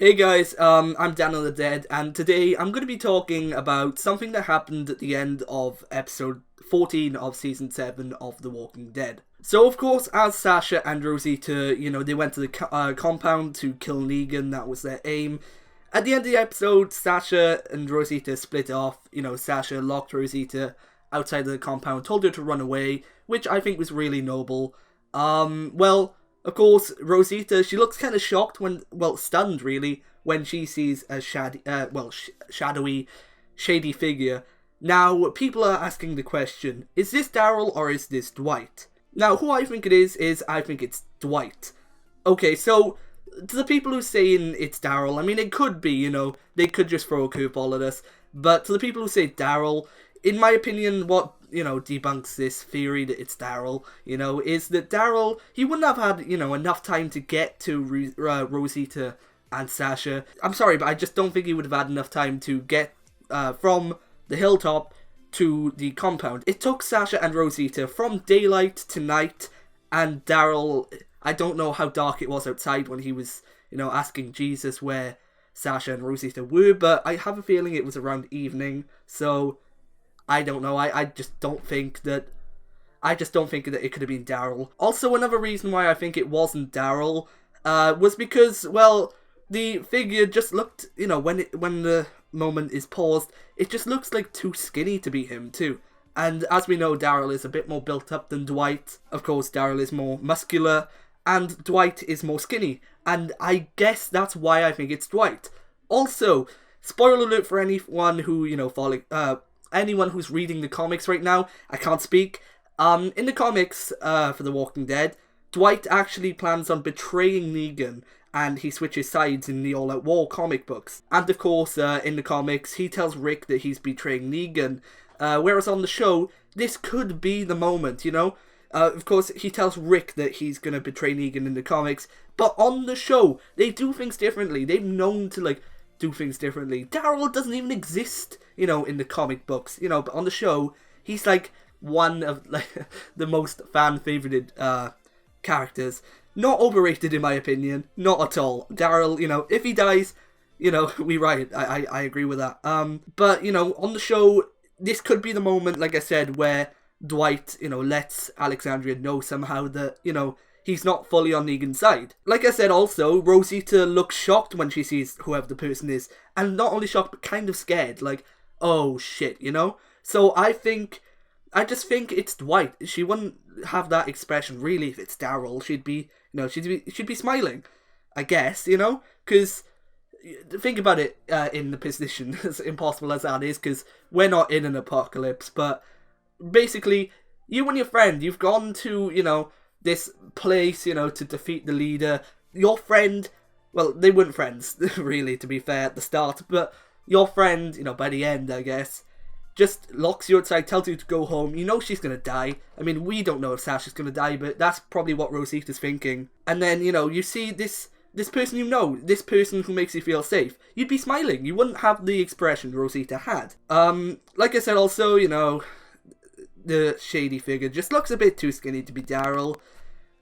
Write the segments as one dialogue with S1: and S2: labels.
S1: Hey guys, I'm DanOfTheDead, and today I'm going to be talking about something that happened at the end of episode 14 of season 7 of The Walking Dead. So of course, as Sasha and Rosita, they went to the compound to kill Negan, that was their aim. At the end of the episode, Sasha and Rosita split off. Sasha locked Rosita outside of the compound, told her to run away, which I think was really noble. Of course, Rosita, she looks kind of shocked stunned really, when she sees a shadowy, shady figure. Now, people are asking the question, is this Daryl or is this Dwight? Now, who I think it is I think it's Dwight. Okay, so, to the people who saying it's Daryl, I mean, it could be, they could just throw a curveball at us, but to the people who say Daryl, in my opinion, what debunks this theory that it's Daryl, is that Daryl, he wouldn't have had, enough time to get to Rosita and Sasha. I'm sorry, but I just don't think he would have had enough time to get from the hilltop to the compound. It took Sasha and Rosita from daylight to night, and Daryl, I don't know how dark it was outside when he was, asking Jesus where Sasha and Rosita were, but I have a feeling it was around evening, so I don't know. I just don't think that it could have been Daryl. Also, another reason why I think it wasn't Daryl was because, the figure just looked, when the moment is paused, it just looks like too skinny to be him too. And as we know, Daryl is a bit more built up than Dwight. Of course, Daryl is more muscular, and Dwight is more skinny. And I guess that's why I think it's Dwight. Also, spoiler alert for anyone who, anyone who's reading the comics right now, I can't speak. In the comics for The Walking Dead, Dwight actually plans on betraying Negan, and he switches sides in the All Out War comic books. And of course, in the comics, he tells Rick that he's betraying Negan, whereas on the show, this could be the moment, of course, he tells Rick that he's gonna betray Negan in the comics, but on the show, they do things differently. They've known to, do things differently. Daryl doesn't even exist, in the comic books, but on the show, he's one of the most fan-favorited characters. Not overrated in my opinion, not at all. Daryl, if he dies, we riot. I agree with that. But, on the show, this could be the moment, like I said, where Dwight, lets Alexandria know somehow that, he's not fully on Negan's side. Like I said also, Rosita looks shocked when she sees whoever the person is. And not only shocked, but kind of scared. Oh shit, So I just think it's Dwight. She wouldn't have that expression really if it's Daryl. She'd be, she'd be smiling, I guess, because think about it in the position, as impossible as that is, because we're not in an apocalypse, but basically, you and your friend, you've gone to, this place, to defeat the leader. Your friend, well, they weren't friends, really, to be fair, at the start, but your friend, by the end, I guess, just locks you outside, tells you to go home. She's gonna die. I mean, we don't know if Sasha's gonna die, but that's probably what Rosita's thinking. And then, you see this person this person who makes you feel safe. You'd be smiling. You wouldn't have the expression Rosita had. Like I said, also, the shady figure just looks a bit too skinny to be Daryl.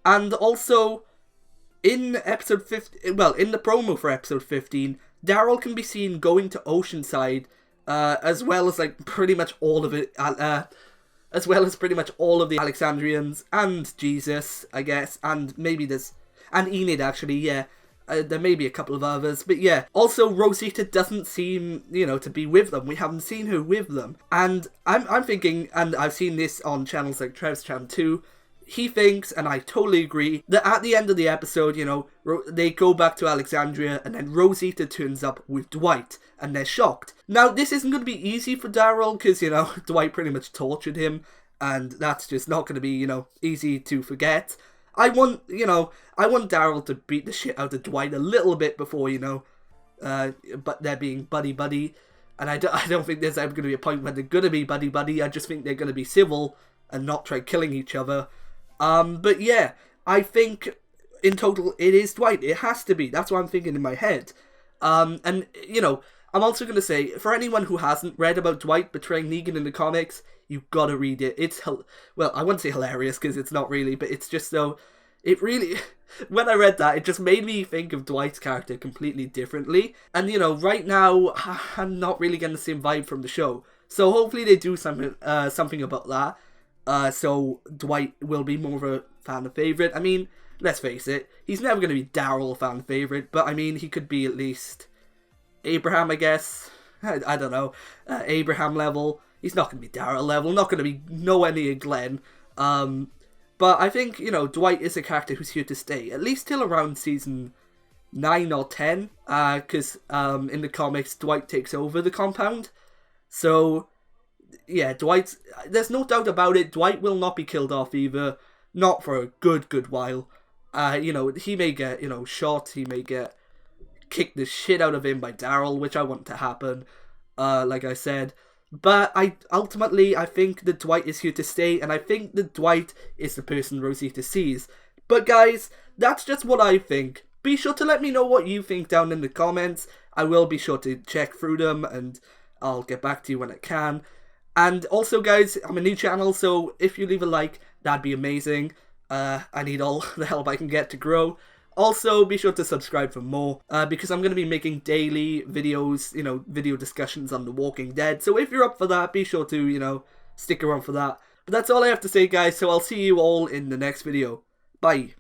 S1: And also, in episode 15, in the promo for episode 15, Daryl can be seen going to Oceanside, as well as pretty much all of it, as well as pretty much all of the Alexandrians and Jesus, I guess, and maybe and Enid actually, yeah. There may be a couple of others, but yeah. Also, Rosita doesn't seem, to be with them. We haven't seen her with them. And I'm thinking, and I've seen this on channels like Trev's channel too, he thinks, and I totally agree, that at the end of the episode, they go back to Alexandria, and then Rosita turns up with Dwight, and they're shocked. Now, this isn't going to be easy for Daryl, because, Dwight pretty much tortured him, and that's just not going to be, easy to forget. I want Daryl to beat the shit out of Dwight a little bit before, but they're being buddy-buddy, and I don't think there's ever going to be a point where they're going to be buddy-buddy. I just think they're going to be civil and not try killing each other. But yeah, I think in total it is Dwight. It has to be. That's what I'm thinking in my head. And, I'm also going to say, for anyone who hasn't read about Dwight betraying Negan in the comics, you've got to read it. It's, I wouldn't say hilarious, because it's not really, but it's just so, it really, when I read that, it just made me think of Dwight's character completely differently. And, you know, right now, I'm not really getting the same vibe from the show. So hopefully they do something about that. So Dwight will be more of a fan favorite. I mean, let's face it, he's never going to be Daryl fan favorite, but I mean, he could be at least Abraham, I guess. I don't know. Abraham level. He's not going to be Daryl level, not going to be nowhere near Glenn. But I think, you know, Dwight is a character who's here to stay, at least till around season 9 or 10, because in the comics, Dwight takes over the compound. So, yeah, there's no doubt about it, Dwight will not be killed off either, not for a good while. You know, he may get, you know, shot, he may get kicked the shit out of him by Daryl, which I want to happen, like I said. But ultimately, I think that Dwight is here to stay, and I think that Dwight is the person Rosita sees. But guys, that's just what I think. Be sure to let me know what you think down in the comments. I will be sure to check through them, and I'll get back to you when I can. And also, guys, I'm a new channel, so if you leave a like, that'd be amazing. I need all the help I can get to grow. Also, be sure to subscribe for more, because I'm going to be making daily videos, you know, video discussions on The Walking Dead. So if you're up for that, be sure to, you know, stick around for that. But that's all I have to say, guys, so I'll see you all in the next video. Bye.